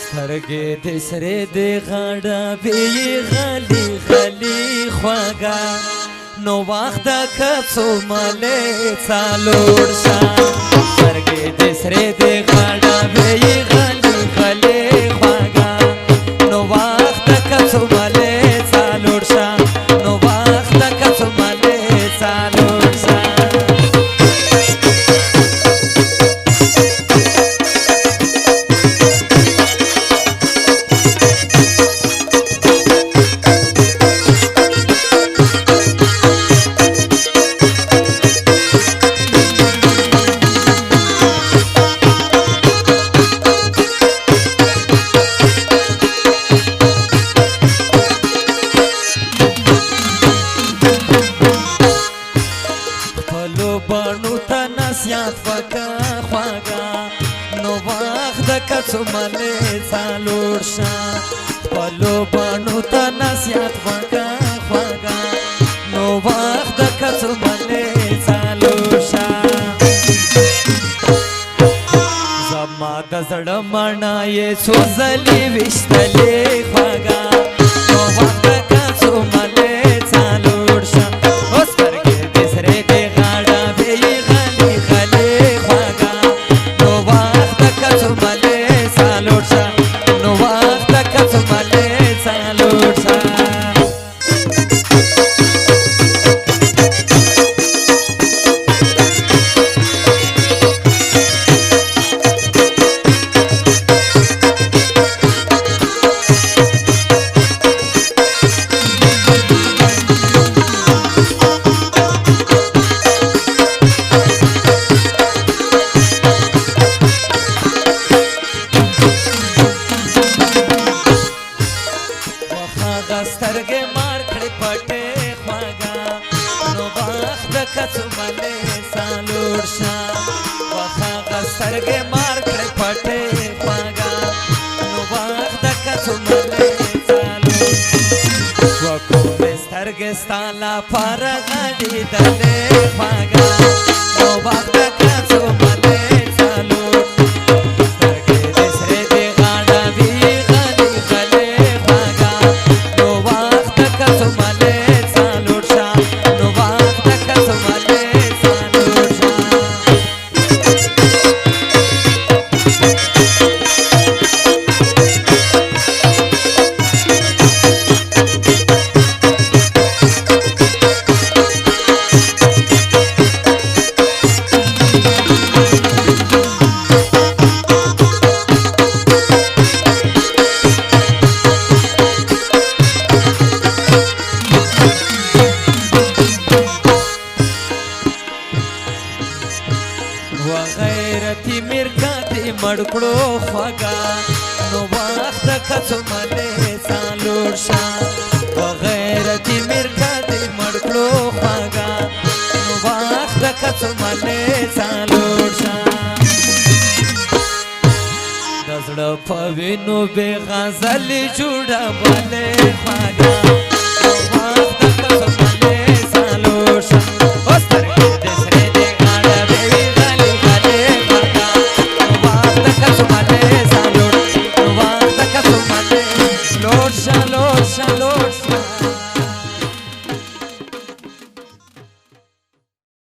سترګې دې سرې دې غاړه بې غلي غلي خواږه نو وخت د کڅو ملې څلور شه سترګې دې سرې دې غاړه بې غلي غلي خواږه نو وخت د کڅو ملې څلور شه نو وخت د کڅو ملې څلور شه بانو تا نصیحت وکا خواگا نو وقت د کڅو ملې څلور شه خپلو بانو تا نصیحت وکا خواگا نو وقت د کڅو ملې څلور شه زما د زړه مانا یې څو ځلې ویشتلې خواگا نو وقت د کڅو ملې څلور شه سترګې مار کړې پټې خواږه نو وخت د کڅو ملې څلور شه هغه سترګې مار کړې پټې خواږه نو وخت د کڅو ملې څلور وکومې سترګې ستا لپاره غړېدلې خواږه نو وخت د کڅو ملې څلور سترګې دې سرې دې غاړه وي غلي غلي خواږه نو وخت د کڅو ملې څلور شه نو وخت د کڅو ملې څلور شه وغیرتی مرګا دې مړ کړو خواږه نو وخت د کڅو ملې څلور شه وغیرتی مرګا دې مړ کړو خواږه نو وخت د کڅو ملې څلور شه د زړه په وینو بې غزل جوړولې خواږه